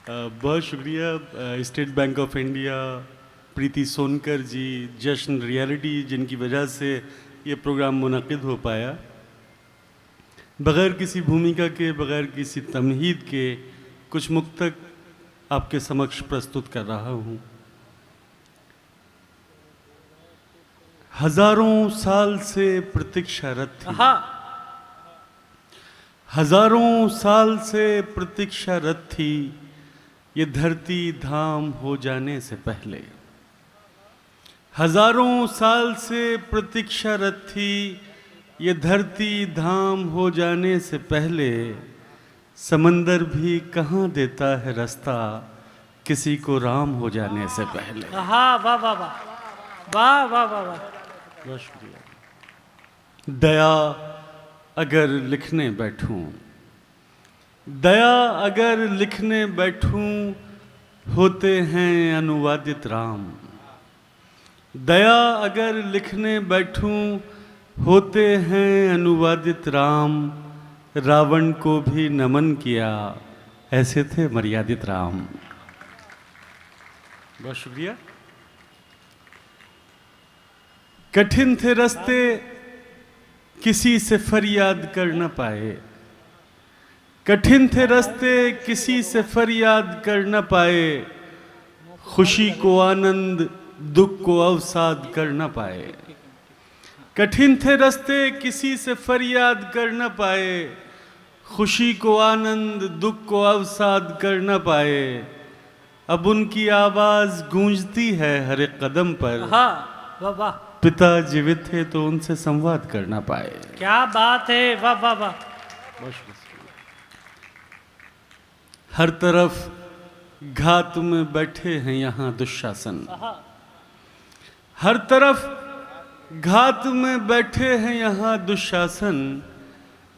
बहुत शुक्रिया state bank of India, प्रीति सोनकर जी, जश्न रियलिटी, जिनकी वजह से ये प्रोग्राम मुनक़िद हो पाया। बग़ैर किसी भूमिका के, बग़ैर किसी तमहीद के कुछ मुक्तक आपके समक्ष प्रस्तुत कर रहा हूँ। हजारों साल से प्रतीक्षारत थी, हजारों साल से प्रतीक्षारत थी ये धरती धाम हो जाने से पहले। हजारों साल से प्रतीक्षारत थी ये धरती धाम हो जाने से पहले। समंदर भी कहाँ देता है रास्ता किसी को राम हो जाने से पहले। वाह वाह वाह वाह वाह वाह वाह वाह, बहुत शुक्रिया। दया अगर लिखने बैठूं, दया अगर लिखने बैठूं, होते हैं अनुवादित राम। दया अगर लिखने बैठूं, होते हैं अनुवादित राम। रावण को भी नमन किया, ऐसे थे मर्यादित राम। बहुत शुक्रिया। कठिन थे रास्ते किसी से फरियाद कर न पाए। कठिन थे रास्ते किसी से फरियाद कर न पाए। खुशी को आनंद, दुख को अवसाद कर न पाए। कठिन थे रास्ते किसी से फरियाद कर न पाए। खुशी को आनंद, दुख को अवसाद कर न पाए। अब उनकी आवाज गूंजती है हर एक कदम पर। हाँ वाह वाह, पिता जीवित थे तो उनसे संवाद कर ना पाए। क्या बात है, वाह वाह वाह। हर तरफ घात में बैठे हैं यहाँ दुशासन। हर तरफ घात में बैठे हैं यहाँ दुशासन।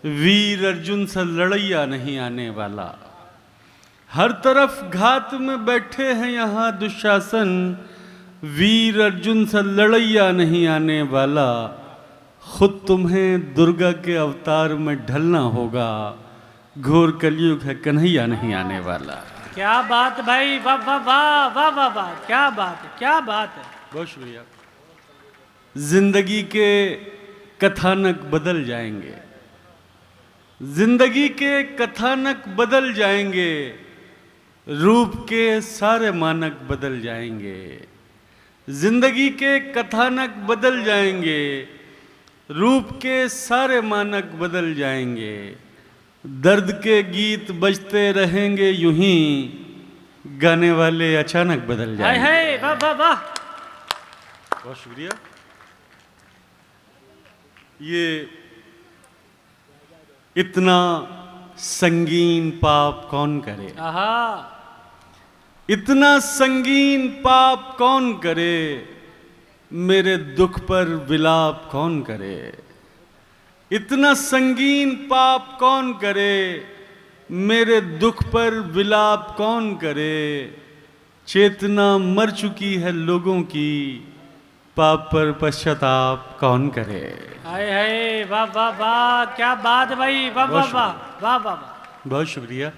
वीर अर्जुन सा लड़ैया नहीं आने वाला। हर तरफ घात में बैठे हैं यहाँ दुशासन। वीर अर्जुन सा लड़ैया नहीं आने वाला। खुद तुम्हें दुर्गा के अवतार में ढलना होगा। घोर कलयुग है, कन्हैया नहीं आने वाला। क्या बात भाई, वाह वाह वाह वाह वाह वाह, क्या बात है, क्या बात है। बहुत शुक्रिया। जिंदगी के कथानक बदल जाएंगे। जिंदगी के कथानक बदल जाएंगे। रूप के सारे मानक बदल जाएंगे। जिंदगी के कथानक बदल जाएंगे। रूप के सारे मानक बदल जाएंगे। दर्द के गीत बजते रहेंगे यूं ही, गाने वाले अचानक बदल जाएंगे। हाय वाह वाह वाह। बहुत शुक्रिया। ये इतना संगीन पाप कौन करे। आहा, इतना संगीन पाप कौन करे। मेरे दुख पर विलाप कौन करे। इतना संगीन पाप कौन करे। मेरे दुख पर विलाप कौन करे। चेतना मर चुकी है लोगों की, पाप पर पश्चाताप कौन करे। हाय हाय वाह वाह वाह, क्या बात है भाई, वाह वाह वाह वाह वाह वाह। बहुत शुक्रिया।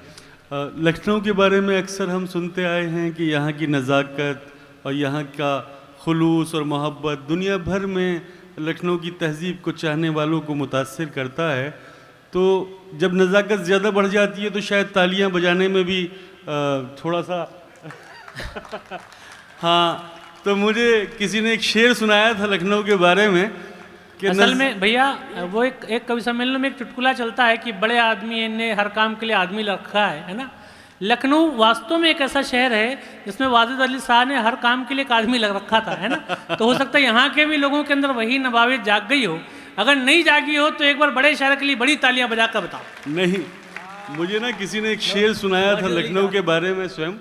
लखनऊ के बारे में अक्सर हम सुनते आए हैं कि यहाँ की नज़ाकत और यहाँ का खुलूस और मोहब्बत दुनिया भर में लखनऊ की तहज़ीब को चाहने वालों को मुतासिर करता है। तो जब नज़ाकत ज़्यादा बढ़ जाती है तो शायद तालियां बजाने में भी थोड़ा सा हाँ, तो मुझे किसी ने एक शेर सुनाया था लखनऊ के बारे में कि असल में भैया वो एक कवि सम्मेलन में एक चुटकुला चलता है कि बड़े आदमी ने हर काम के लिए आदमी रखा है ना। लखनऊ वास्तव में एक ऐसा शहर है जिसमें वाजिद अली शाह ने हर काम के लिए एक आदमी लग रखा था, है ना। तो हो सकता है यहाँ के भी लोगों के अंदर वही नवाबियत जाग गई हो। अगर नहीं जागी हो तो एक बार बड़े शहर के लिए बड़ी तालियां बजाकर बताओ। नहीं, मुझे ना किसी ने एक शेर सुनाया था लखनऊ के बारे में स्वयं।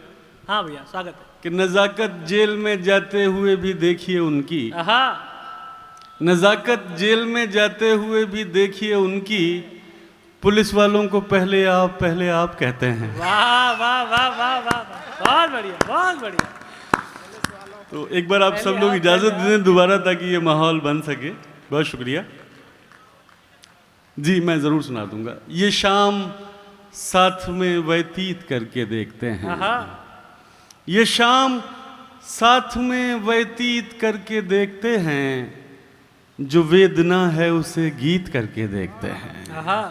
हाँ भैया, स्वागत है। कि नज़ाकत जेल में जाते हुए भी देखिए उनकी। नज़ाकत जेल में जाते हुए भी देखिए उनकी। पुलिस वालों को पहले आप कहते हैं। वाह वाह वाह वाह वाह, बहुत बढ़िया बहुत बढ़िया। तो एक बार आप सब लोग इजाज़त दें दोबारा ताकि ये माहौल बन सके। बहुत शुक्रिया जी, मैं ज़रूर सुना दूंगा। ये शाम साथ में व्यतीत करके देखते हैं। आहा, ये शाम साथ में व्यतीत करके देखते हैं, जो वेदना है उसे गीत करके देखते हैं। आहा,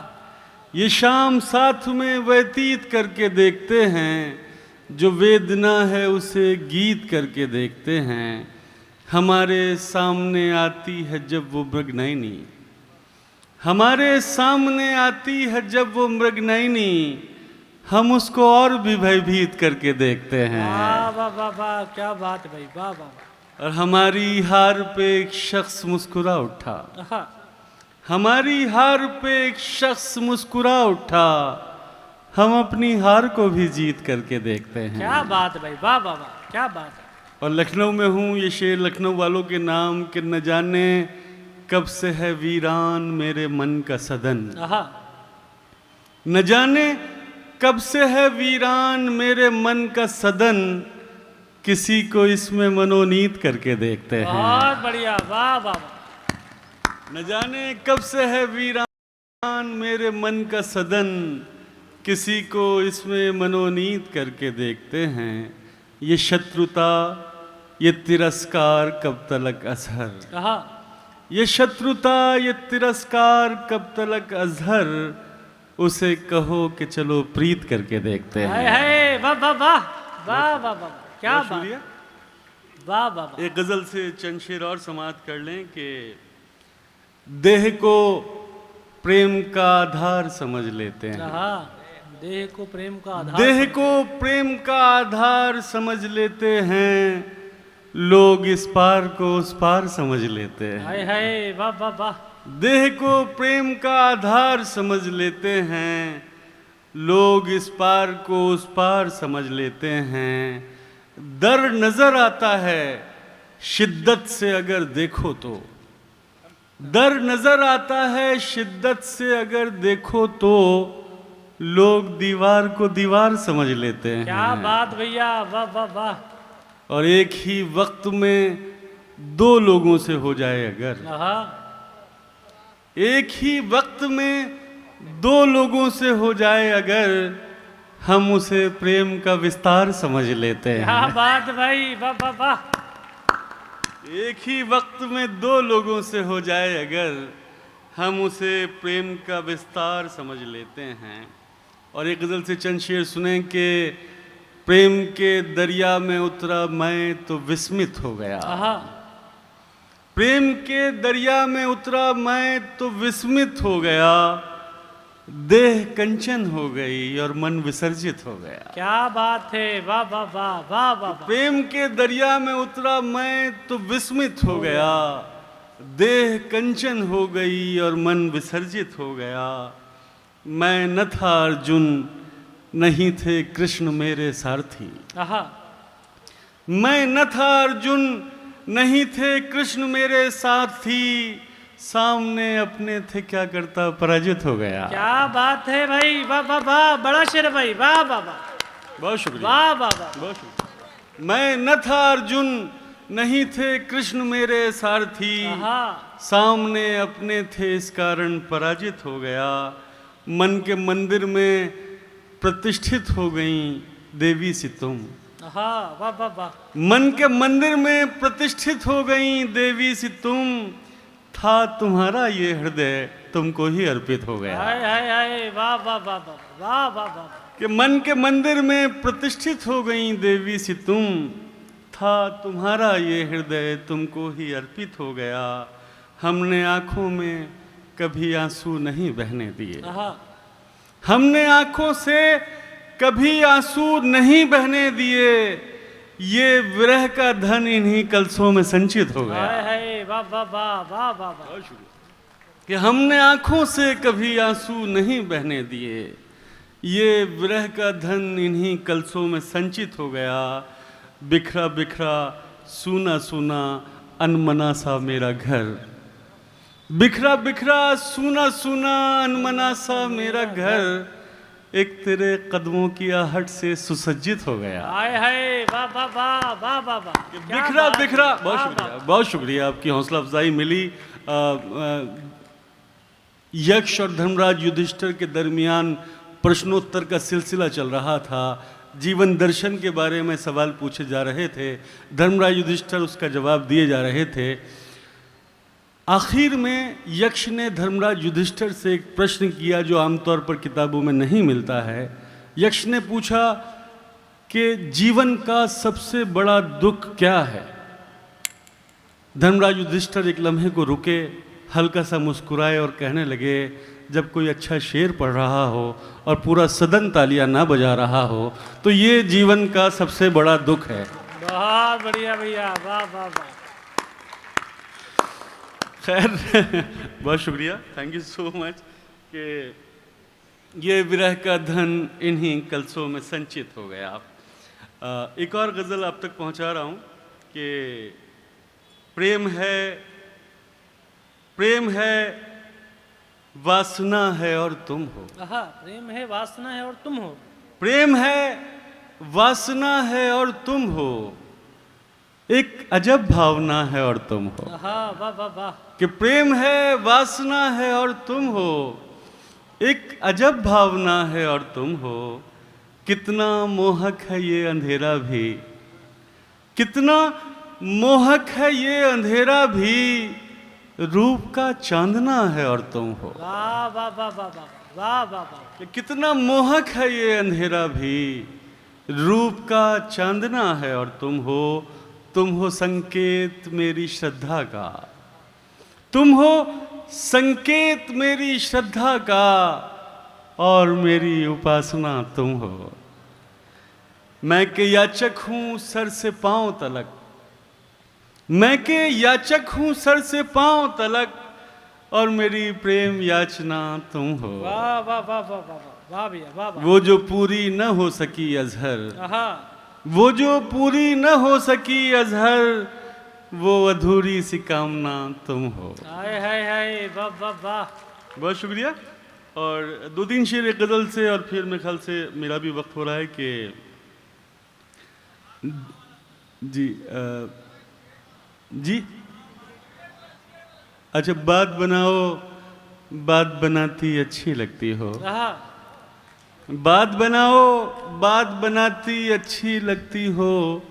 ये शाम साथ में व्यतीत करके देखते हैं, जो वेदना है उसे गीत करके देखते हैं। हमारे सामने आती है जब वो मृगनयनी, हमारे सामने आती है जब वो मृगनयनी, हम उसको और भी भयभीत करके देखते हैं। वाह वाह वाह वाह, क्या बात है भाई, वाह वाह वाह। और हमारी हार पे एक शख्स मुस्कुरा उठा, आहा, हमारी हार पे एक शख्स मुस्कुरा उठा, हम अपनी हार को भी जीत करके देखते हैं। क्या बात है भाई, वाह वाह वाह, क्या बात है। और लखनऊ में हूँ, ये शेर लखनऊ वालों के नाम के न जाने कब से है वीरान मेरे मन का सदन, आहा, न जाने कब से है वीरान मेरे मन का सदन, किसी को इसमें मनोनीत करके देखते हैं। बहुत बढ़िया, वाह वाह वाह। न जाने कब से है वीरान मेरे मन का सदन, किसी को इसमें मनोनीत करके देखते हैं। ये शत्रुता, ये तिरस्कार कब तलक अजहर, आहा, ये शत्रुता, ये तिरस्कार कब तलक अजहर, उसे कहो कि चलो प्रीत करके देखते हाय हैं। हाय, वाह वाह वाह, वाह वाह वाह, क्या बहुत बात, शुक्रिया। वाह वाह वाह। एक गजल से चंद शेर और समाप्त कर लें कि देह को प्रेम का आधार समझ लेते हैं, आहा, देह को प्रेम का आधार, देह को प्रेम का आधार समझ लेते हैं, लोग इस पार को उस पार समझ लेते हैं। हाय हाय, वाह वाह वाह। देह को प्रेम का आधार समझ लेते हैं, लोग इस पार को उस पार समझ लेते हैं। दर नजर आता है शिद्दत से अगर देखो तो, दर नजर आता है शिद्दत से अगर देखो तो, लोग दीवार को दीवार समझ लेते हैं। क्या बात भैया, वाह वाह वाह। और एक ही वक्त में दो लोगों से हो जाए अगर, आहा, एक ही वक्त में दो लोगों से हो जाए अगर, हम उसे प्रेम का विस्तार समझ लेते हैं। क्या बात भाई, वाह वाह वाह। एक ही वक्त में दो लोगों से हो जाए अगर, हम उसे प्रेम का विस्तार समझ लेते हैं। और एक गजल से चंद शेर सुने कि प्रेम के दरिया में उतरा मैं तो विस्मित हो गया, आहा, प्रेम के दरिया में उतरा मैं तो विस्मित हो गया, देह कंचन हो गई और मन विसर्जित हो गया। क्या बात है, वाह वाह वाह, वाह वाह वाह। प्रेम के दरिया में उतरा मैं तो विस्मित हो गया, देह कंचन हो गई और मन विसर्जित हो गया। मैं न था अर्जुन, नहीं थे कृष्ण मेरे सारथी, आहा, मैं न था अर्जुन, नहीं थे कृष्ण मेरे साथी, सामने अपने थे क्या करता पराजित हो गया। क्या बात है भाई, वाह वाह वाह, बड़ा शेर है भाई, वाह वाह वाह, बहुत शुक्रिया, वाह वाह वाह। बहुत शुक्रिया। मैं न था अर्जुन, नहीं थे कृष्ण मेरे सारथी, आहा, सामने अपने थे इस कारण पराजित हो गया। मन के मंदिर में प्रतिष्ठित हो गई देवी सी तुम, आहा, वाह वाह वाह। मन के मंदिर में प्रतिष्ठित हो गई देवी सी तुम, था तुम्हारा ये हृदय तुमको ही अर्पित हो गया। हाय हाय हाय, वाह वाह वाह वाह, वाह वाह वाह। कि मन के मंदिर में प्रतिष्ठित हो गई देवी सी तुम, था तुम्हारा ये हृदय तुमको ही अर्पित हो गया। हमने आंखों में कभी आंसू नहीं बहने दिए, आहा, हमने आंखों से कभी आंसू नहीं बहने दिए, ये विरह का धन इन्हीं कलसों में संचित हो गया। हाय हाय, वाह वाह वाह, वाह वाह वाह। कि हमने आंखों से कभी आंसू नहीं बहने दिए, ये विरह का धन इन्हीं कलसों में संचित हो गया। बिखरा बिखरा सूना सूना अनमना सा मेरा घर, बिखरा बिखरा सूना सूना अनमना सा मेरा घर, एक तेरे कदमों की आहट से सुसज्जित हो गया। हाय हाय, वाह वाह वाह, वाह वाह वाह। क्या बिखरा बात है, बिखरा, वाह, बहुत वाह। शुक्रिया, बहुत शुक्रिया, आपकी हौसला अफजाई मिली। यक्ष और धर्मराज युधिष्ठिर के दरमियान प्रश्नोत्तर का सिलसिला चल रहा था, जीवन दर्शन के बारे में सवाल पूछे जा रहे थे, धर्मराज युधिष्ठिर उसका जवाब दिए जा रहे थे। आखिर में यक्ष ने धर्मराज युधिष्ठिर से एक प्रश्न किया जो आमतौर पर किताबों में नहीं मिलता है। यक्ष ने पूछा कि जीवन का सबसे बड़ा दुख क्या है। धर्मराज युधिष्ठिर एक लम्हे को रुके, हल्का सा मुस्कुराए और कहने लगे, जब कोई अच्छा शेर पढ़ रहा हो और पूरा सदन तालियां ना बजा रहा हो तो ये जीवन का सबसे बड़ा दुख है। बहुत बढ़िया भैया, वाह वाह वाह। खैर बहुत शुक्रिया, थैंक यू सो मच कि ये विरह का धन इन्हीं कलसों में संचित हो गया। एक और गज़ल आप तक पहुंचा रहा हूं कि प्रेम है वासना है और तुम हो। प्रेम है वासना है और तुम हो। प्रेम है वासना है और तुम हो, एक अजब भावना है और तुम हो। वाह वाह वाह। कि प्रेम है वासना है और तुम हो, एक अजब भावना है और तुम हो। कितना मोहक है ये अंधेरा भी, कितना मोहक है ये अंधेरा भी, रूप का चांदना है और तुम हो। वाह वाह वाह वाह वाह वाह वाह वाह। कितना मोहक है ये अंधेरा भी, रूप का चांदना है और तुम हो संकेत मेरी श्रद्धा का, तुम हो संकेत मेरी श्रद्धा का, और मेरी उपासना तुम हो। मैं के याचक हूं सर से पांव तलक, मैं के याचक हूं सर से पांव तलक, और मेरी प्रेम याचना तुम हो। वाह वाह वाह वाह वाह वाह भैया वाह वाह। वो जो पूरी न हो सकी अजहर, वो जो पूरी न हो सकी अजहर, वो अधूरी सी कामना तुम हो। हाय हाय हाय वाह वाह वाह। बहुत शुक्रिया। और दो तीन शेर एक गज़ल से और फिर मेरे ख्याल से मेरा भी वक्त हो रहा है कि जी अच्छा, बात बनाओ, बात बनाती अच्छी लगती हो। बात बनाओ, बात बनाती अच्छी लगती हो,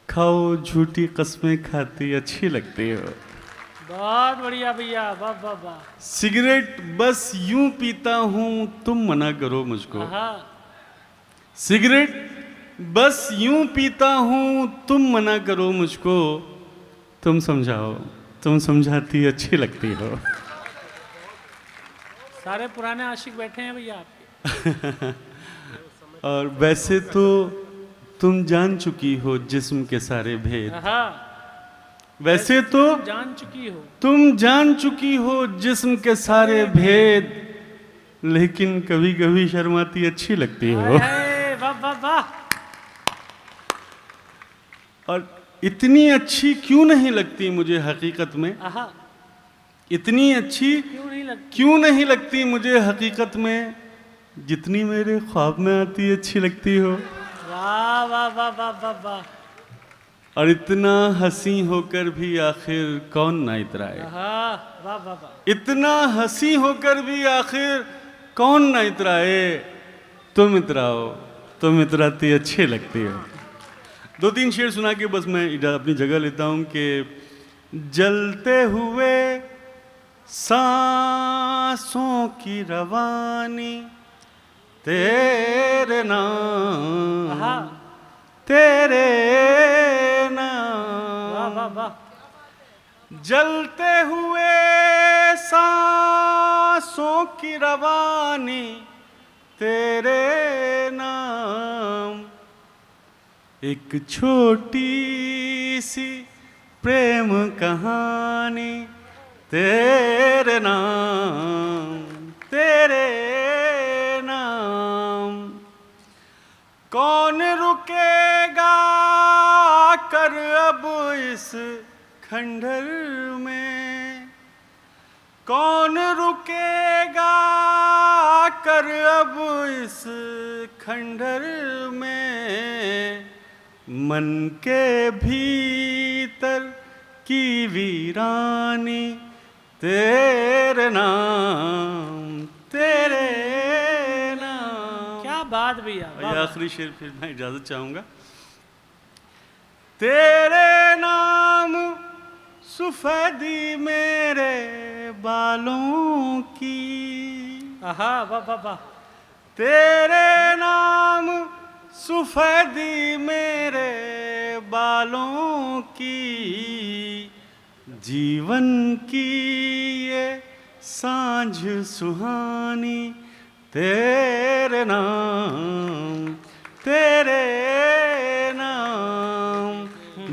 खाओ झूठी कस्में खाती अच्छी लगती हो। बहुत बढ़िया भैया वाह वाह वाह। सिगरेट बस यूं पीता हूं तुम मना करो मुझको, सिगरेट बस यूं पीता हूं तुम मना करो मुझको, तुम समझाओ, तुम समझाती अच्छी लगती हो। सारे पुराने आशिक बैठे हैं भैया आपके। और वैसे तो तुम जान चुकी हो जिस्म के सारे भेद, वैसे तो जान चुकी हो, तुम जान चुकी हो जिस्म के सारे भेद, लेकिन कभी कभी शर्माती अच्छी लगती हो। वाह वाह वाह। और इतनी अच्छी क्यों नहीं लगती मुझे हकीकत में, इतनी अच्छी क्यों नहीं लगती मुझे हकीकत में, जितनी मेरे ख्वाब में आती अच्छी लगती हो। वाह वाह वाह वाह वाह वाह। और इतना हंसी होकर भी आखिर कौन ना इतराए, वाह वाह वाह। इतना हंसी होकर भी आखिर कौन ना इतराए, तुम इतराओ, तुम इतराती अच्छी लगती हो। दो तीन शेर सुना के बस मैं अपनी जगह लेता हूँ कि जलते हुए सांसों की रवानी, तेरे नाम, तेरे नाम। वाह वाह वाह। जलते हुए सांसों की रवानी, तेरे नाम, एक छोटी सी प्रेम कहानी, तेरे नाम, तेरे नाम। कौन रुकेगा कर अब इस खंडर में, कौन रुकेगा कर अब इस खंडर में, मन के भीतर की वीरानी, तेरे नाम, तेरे नाम। बात भैया, और ये आखिरी शेर फिर मैं इजाजत चाहूंगा। तेरे नाम सुफेदी मेरे बालों की, आहा वाह वाह वाह, तेरे नाम सुफेदी मेरे बालों की, जीवन की ये सांझ सुहानी, तेरे नाम, तेरे नाम,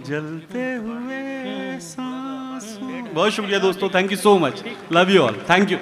जलते हुए सांसों। बहुत शुक्रिया दोस्तों, thank you so much, love you all, thank you.